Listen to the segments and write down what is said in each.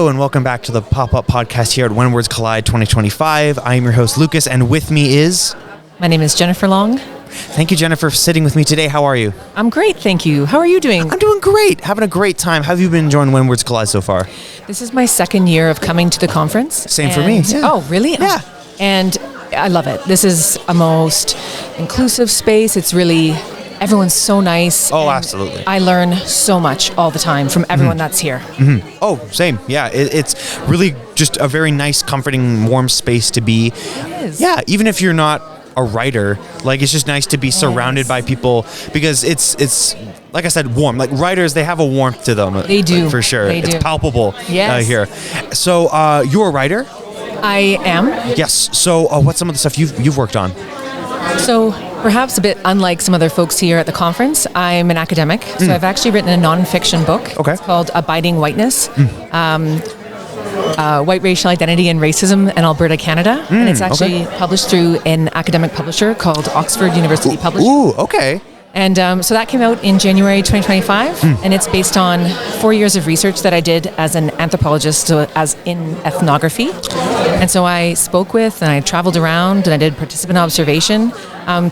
Hello and welcome back to the Pop-Up Podcast here at When Words Collide 2025. I am your host, Lucas, and with me is... My name is Jennifer Long. Thank you, Jennifer, for sitting with me today. How are you? I'm great, thank you. How are you doing? I'm doing great. Having a great time. How have you been enjoying When Words Collide so far? This is my second year of coming to the conference. Same for me. Yeah. Oh, really? Yeah. And I love it. This is a most inclusive space. It's really... Everyone's so nice. Oh, absolutely. I learn so much all the time from everyone that's here. Mm-hmm. Oh, same. Yeah, it's really just a very nice, comforting, warm space to be. It is. Yeah, even if you're not a writer, like it's just nice to be surrounded by people because it's like I said, warm. Like writers, they have a warmth to them. They do. For sure. They it's do. palpable here. So you're a writer? I am. Yes. So what's some of the stuff you've worked on? So perhaps a bit unlike some other folks here at the conference, I'm an academic. So I've actually written a nonfiction book. Okay. It's called Abiding Whiteness. White Racial Identity and Racism in Alberta, Canada. And it's actually published through an academic publisher called Oxford University Publishing. Ooh, okay. And so that came out in January 2025, and it's based on 4 years of research that I did as an anthropologist, so as in ethnography. And so I spoke with and I traveled around and I did participant observation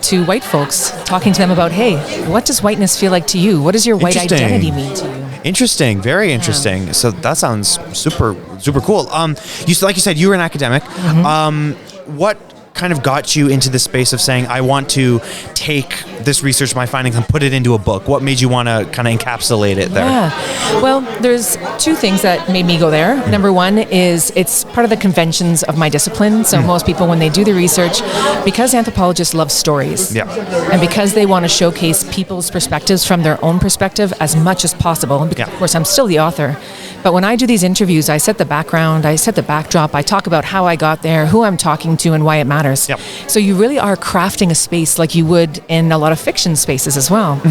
to white folks, talking to them about, hey, what does whiteness feel like to you? What does your white identity mean to you? Interesting, very interesting. Yeah. So that sounds super cool. Like you said, you were an academic. What kind of got you into the space of saying, I want to take this research, my findings, and put it into a book? What made you want to kind of encapsulate it there? Yeah. Well, there's two things that made me go there. Number one is it's part of the conventions of my discipline. So most people, when they do the research, because anthropologists love stories, and because they want to showcase people's perspectives from their own perspective as much as possible, and because, of course, I'm still the author. But when I do these interviews, I set the background, I set the backdrop, I talk about how I got there, who I'm talking to, and why it matters. Yep. So you really are crafting a space like you would in a lot of fiction spaces as well.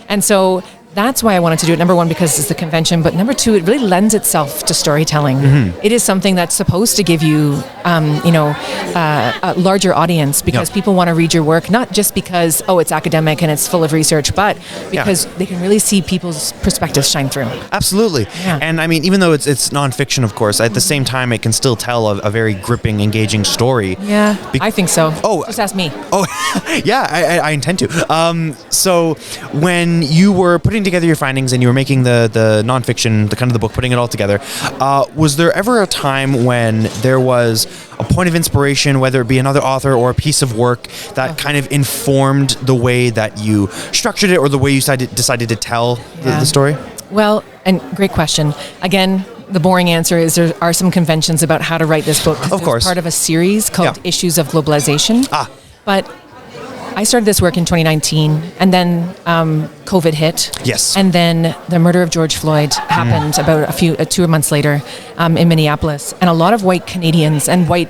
And so that's why I wanted to do it. Number one, because it's the convention, but number two, it really lends itself to storytelling. It is something that's supposed to give you, a larger audience because people want to read your work, not just because, it's academic and it's full of research, but because they can really see people's perspectives shine through. Absolutely. Yeah. And I mean, even though it's nonfiction, of course, at the same time, it can still tell a very gripping, engaging story. Yeah, I think so. Oh, just ask me. Oh, yeah, I intend to. So when you were putting together your findings and you were making the nonfiction, the kind of the book, putting it all together, was there ever a time when there was a point of inspiration, whether it be another author or a piece of work that kind of informed the way that you structured it or the way you decided to tell the story? Well, and great question. Again, the boring answer is there are some conventions about how to write this book. Of course. It's part of a series called Issues of Globalization. But I started this work in 2019, and then COVID hit. Yes. And then the murder of George Floyd happened about 2 months later in Minneapolis. And a lot of white Canadians and white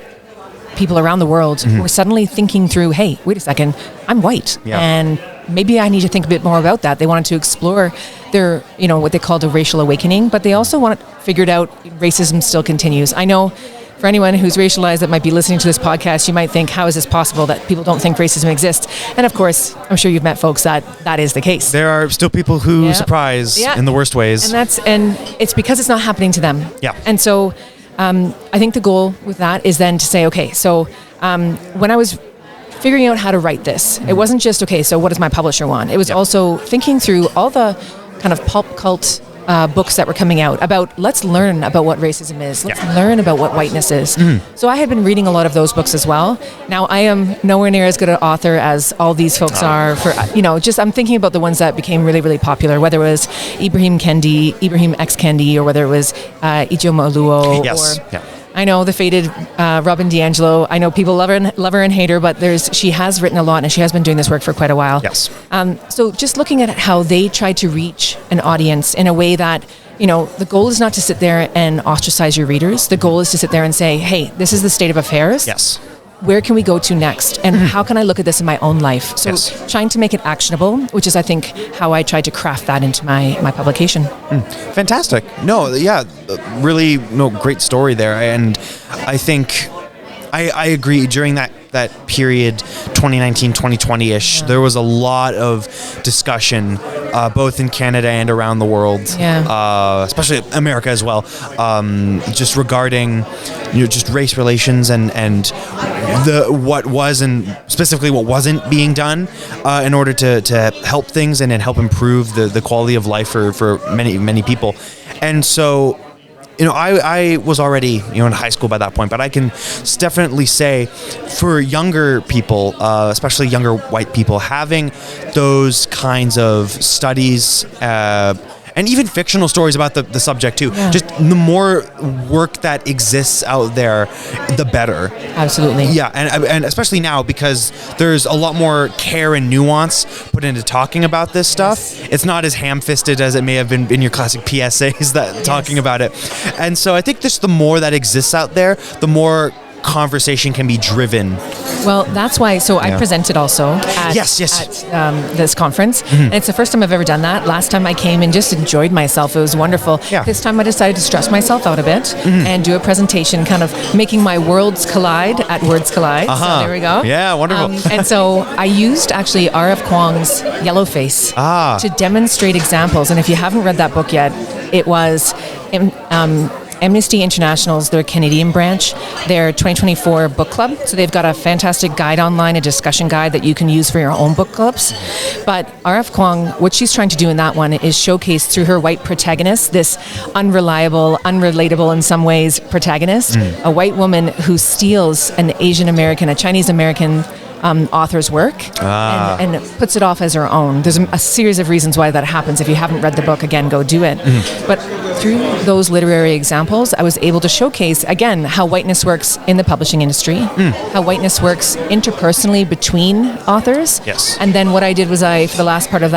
people around the world were suddenly thinking through, hey, wait a second, I'm white. Yeah. And maybe I need to think a bit more about that. They wanted to explore their, what they called a racial awakening, but they also figured out racism still continues. I know for anyone who's racialized that might be listening to this podcast, you might think, how is this possible that people don't think racism exists? And of course, I'm sure you've met folks that is the case. There are still people who surprise in the worst ways. And it's because it's not happening to them. Yeah. And so I think the goal with that is then to say, okay, so when I was figuring out how to write this, it wasn't just, okay, so what does my publisher want? It was also thinking through all the kind of pulp cult books that were coming out about, let's learn about what racism is. Let's learn about what whiteness is. So I had been reading a lot of those books as well. Now I am nowhere near as good an author as all these folks are for, I'm thinking about the ones that became really, really popular, whether it was Ibrahim X. Kendi, or whether it was Ijeoma Oluo. Yes. I know the fated Robin DiAngelo. I know people love her and hate her, but she has written a lot and she has been doing this work for quite a while. Yes. So just looking at how they tried to reach an audience in a way that, the goal is not to sit there and ostracize your readers. The goal is to sit there and say, hey, this is the state of affairs. Yes. Where can we go to next? And how can I look at this in my own life? So trying to make it actionable, which is, I think, how I tried to craft that into my publication. Fantastic. No, really, great story there. And I think I agree during that that period, 2019, 2020-ish, there was a lot of discussion, both in Canada and around the world, especially America as well, just regarding, just race relations and what was and specifically what wasn't being done in order to help things and help improve the quality of life for many people. And so, I was already, in high school by that point, but I can definitely say for younger people, especially younger white people, having those kinds of studies, and even fictional stories about the subject too. Yeah. Just the more work that exists out there, the better. Absolutely. Yeah, and especially now because there's a lot more care and nuance put into talking about this stuff. Yes. It's not as ham-fisted as it may have been in your classic PSAs that talking about it. And so I think just the more that exists out there, the more conversation can be driven. Well, that's why. So I presented also at this conference. Mm-hmm. And it's the first time I've ever done that. Last time I came and just enjoyed myself. It was wonderful. Yeah. This time I decided to stress myself out a bit and do a presentation, kind of making my worlds collide at Words Collide. So there we go. Yeah, wonderful. And so I used actually R.F. Kuang's Yellowface to demonstrate examples. And if you haven't read that book yet, it was Amnesty International's, their Canadian branch, their 2024 book club. So they've got a fantastic guide online, a discussion guide that you can use for your own book clubs. But R.F. Kuang, what she's trying to do in that one is showcase through her white protagonist, this unreliable, unrelatable in some ways protagonist, a white woman who steals an Asian American, a Chinese American author's work and puts it off as her own. There's a series of reasons why that happens. If you haven't read the book, again, go do it. But through those literary examples, I was able to showcase, again, how whiteness works in the publishing industry, how whiteness works interpersonally between authors. Yes. And then what I did was for the last part of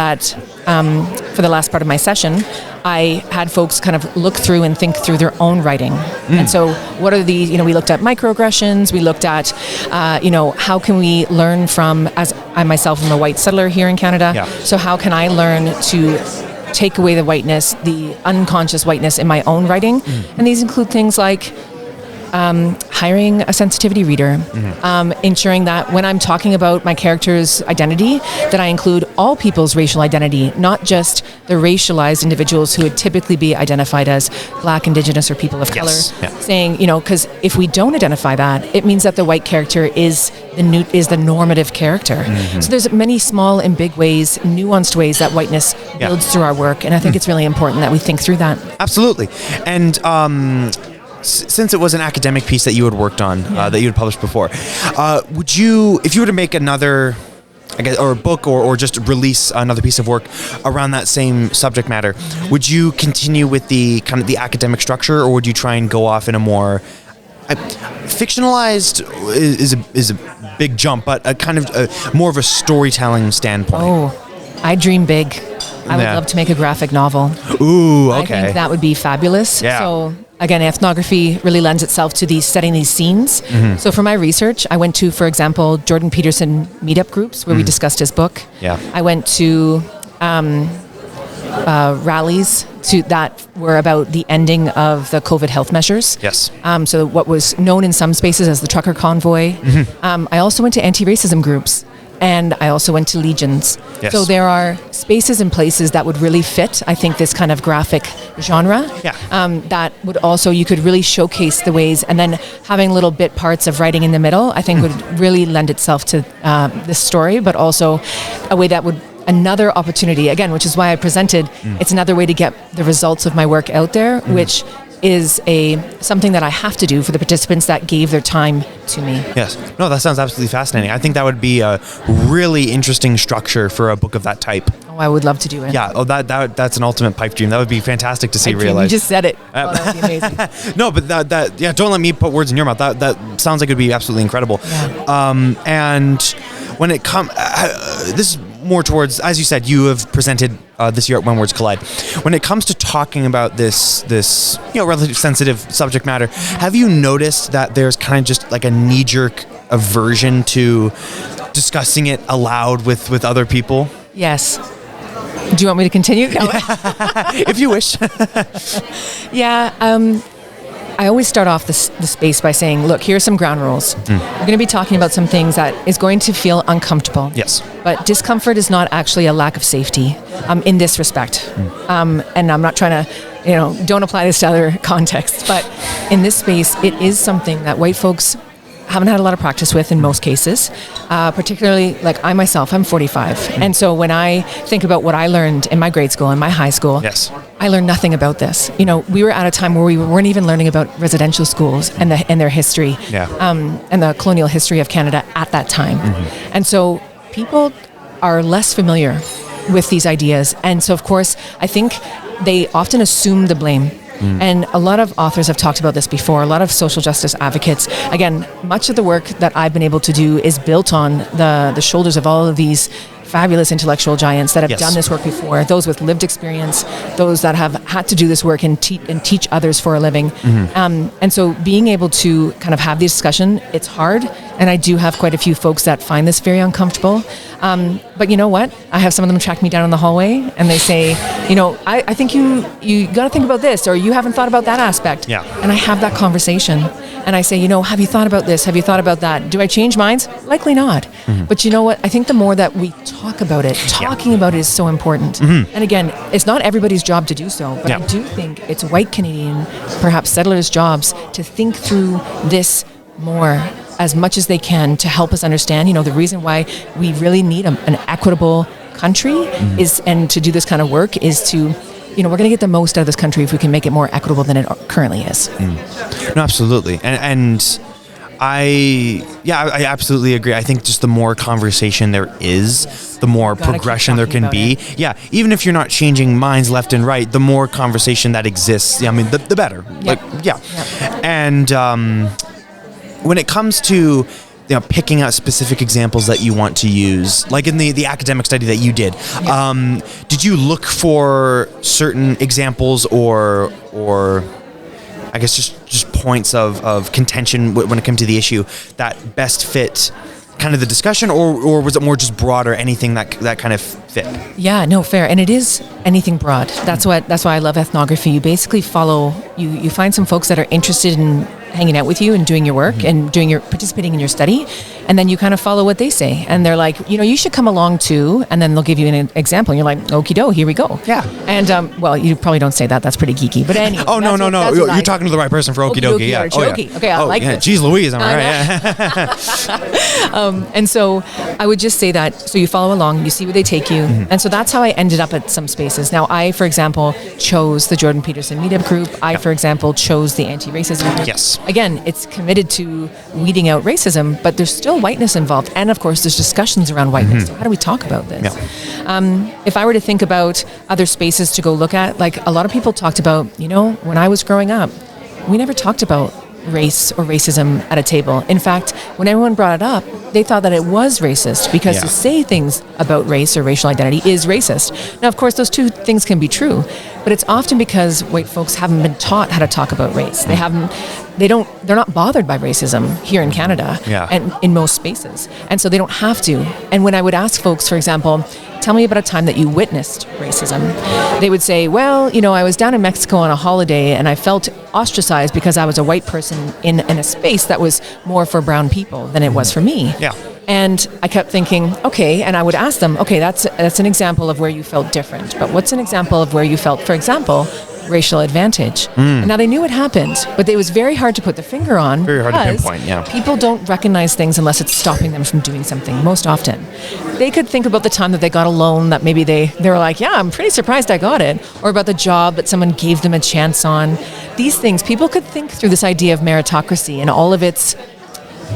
my session, I had folks kind of look through and think through their own writing. And so what are we looked at microaggressions, we looked at, how can we learn from, as I myself am a white settler here in Canada, so how can I learn to take away the whiteness, the unconscious whiteness in my own writing? And these include things like hiring a sensitivity reader, ensuring that when I'm talking about my character's identity, that I include all people's racial identity, not just the racialized individuals who would typically be identified as Black, Indigenous, or people of color. Saying, because if we don't identify that, it means that the white character is the normative character. So there's many small and big ways, nuanced ways that whiteness builds through our work, and I think it's really important that we think through that. Absolutely. And since it was an academic piece that you had worked on, that you had published before, would you, if you were to make another, I guess, or a book or just release another piece of work around that same subject matter, would you continue with the kind of the academic structure, or would you try and go off in a more fictionalized is a big jump, but a kind of more of a storytelling standpoint? Oh, I dream big. I would love to make a graphic novel. Ooh, okay. I think that would be fabulous. Yeah. So again, ethnography really lends itself to setting these scenes. So for my research, I went to, for example, Jordan Peterson meetup groups where we discussed his book. Yeah. I went to rallies that were about the ending of the COVID health measures. Yes. So what was known in some spaces as the trucker convoy. I also went to anti-racism groups. And I also went to Legions. Yes. So there are spaces and places that would really fit, I think, this kind of graphic genre. That would also, you could really showcase the ways, and then having little bit parts of writing in the middle, I think would really lend itself to this story, but also a way that would, another opportunity, again, which is why I presented, it's another way to get the results of my work out there, which is something that I have to do for the participants that gave their time to me. Yes. No, that sounds absolutely fascinating. I think that would be a really interesting structure for a book of that type. Oh, I would love to do it. Yeah. Oh, that's an ultimate pipe dream. That would be fantastic to see realized. You just said it. Oh, that would be amazing. No, but don't let me put words in your mouth. That sounds like it would be absolutely incredible. Yeah. And when it comes, this is more towards, as you said, you have presented this year at When Words Collide. When it comes to talking about this relatively sensitive subject matter, have you noticed that there's kind of just like a knee-jerk aversion to discussing it aloud with other people? Yes. Do you want me to continue? If you wish. Yeah. I always start off the space by saying, look, here are some ground rules. We're going to be talking about some things that is going to feel uncomfortable. Yes. But discomfort is not actually a lack of safety in this respect. And I'm not trying to, don't apply this to other contexts. But in this space, it is something that white folks haven't had a lot of practice with in most cases, particularly like I myself, I'm 45. And so when I think about what I learned in my grade school and my high school, Yes. I learned nothing about this. We were at a time where we weren't even learning about residential schools and their history, and the colonial history of Canada at that time. And so people are less familiar with these ideas. And so, of course, I think they often assume the blame. And a lot of authors have talked about this before, a lot of social justice advocates. Again, much of the work that I've been able to do is built on the shoulders of all of these fabulous intellectual giants that have done this work before, those with lived experience, those that have had to do this work and teach others for a living. And so being able to kind of have this discussion, it's hard. And I do have quite a few folks that find this very uncomfortable. But you know what? I have some of them track me down in the hallway and they say, I think you got to think about this, or you haven't thought about that aspect. Yeah. And I have that conversation. And I say, have you thought about this? Have you thought about that? Do I change minds? Likely not. But you know what? I think the more that we talk about it, talking about it is so important. And again, it's not everybody's job to do so, but I do think it's white Canadian, perhaps settlers' jobs to think through this more as much as they can to help us understand, the reason why we really need an equitable country is, and to do this kind of work is to, we're going to get the most out of this country if we can make it more equitable than it currently is. No, absolutely. And I absolutely agree. I think just the more conversation there is, the more progression there can be. Yeah, even if you're not changing minds left and right, the more conversation that exists, the better. And when it comes to picking out specific examples that you want to use, like in the academic study that you did, did you look for certain examples or I guess just points of contention when it came to the issue that best fit kind of the discussion, or was it more just broader, anything that kind of fit? Yeah, no, fair. And it is anything broad. That's why I love ethnography. You basically follow, you find some folks that are interested in hanging out with you and doing your work and participating in your study, and then you kind of follow what they say, and they're like, you should come along too, and then they'll give you an example, and you're like, okie doke, here we go. Yeah. And well, you probably don't say that, that's pretty geeky, but anyway. Oh, no, you're talking to the right person for okie dokie. Yeah. Okay, I like this. Geez Louise, am I right? And so I would just say that, so you follow along, you see where they take you, and so that's how I ended up at some spaces. Now, I, for example, chose the Jordan Peterson meetup group. I, for example, chose the anti-racism group. Yes. Again, it's committed to weeding out racism, but there's still whiteness involved. And of course, there's discussions around whiteness. So how do we talk about this? Yeah. If I were to think about other spaces to go look at, like a lot of people talked about, when I was growing up, we never talked about race or racism at a table. In fact, when everyone brought it up, they thought that it was racist because to say things about race or racial identity is racist. Now, of course, those two things can be true, but it's often because white folks haven't been taught how to talk about race. They're not bothered by racism here in Canada and in most spaces. And so they don't have to. And when I would ask folks, for example, tell me about a time that you witnessed racism, they would say, well, I was down in Mexico on a holiday and I felt ostracized because I was a white person in a space that was more for brown people than it was for me. Yeah. And I kept thinking, okay, and I would ask them, okay, that's an example of where you felt different. But what's an example of where you felt, for example, racial advantage? And now they knew it happened, but it was very hard to put the finger on. Very hard to pinpoint, yeah. People don't recognize things unless it's stopping them from doing something, most often. They could think about the time that they got a loan that maybe they were like, yeah, I'm pretty surprised I got it. Or about the job that someone gave them a chance on. These things, people could think through this idea of meritocracy and all of its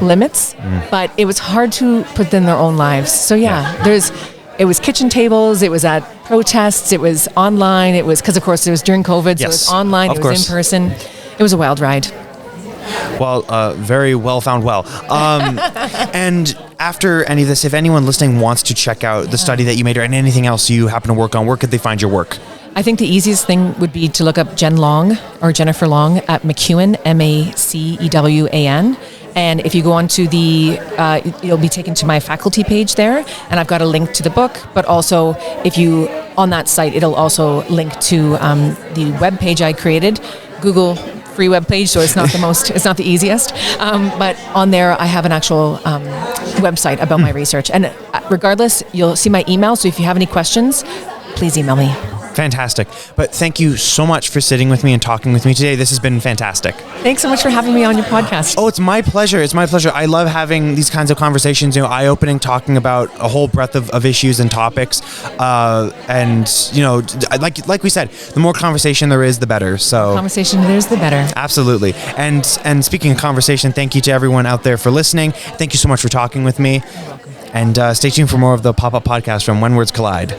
limits, but it was hard to put them in their own lives. So it was kitchen tables, it was at protests, it was online, it was, because of course it was during COVID, so it was online, it was in person. It was a wild ride. Well, very well found well. And after any of this, if anyone listening wants to check out the study that you made or anything else you happen to work on, where could they find your work? I think the easiest thing would be to look up Jen Long or Jennifer Long at MacEwan, MACEWAN. And if you go onto you'll be taken to my faculty page there, and I've got a link to the book, but also on that site, it'll also link to the web page I created. Google free web page, so it's not it's not the easiest. But on there, I have an actual website about my research. And regardless, you'll see my email. So if you have any questions, please email me. Fantastic. But thank you so much for sitting with me and talking with me today. This has been fantastic. Thanks so much for having me on your podcast. Oh, it's my pleasure. It's my pleasure. I love having these kinds of conversations, eye-opening, talking about a whole breadth of issues and topics. And, like we said, the more conversation there is, the better. So conversation there's the better. Absolutely. And speaking of conversation, thank you to everyone out there for listening. Thank you so much for talking with me. You're welcome. And stay tuned for more of the Pop-Up Podcast from When Words Collide.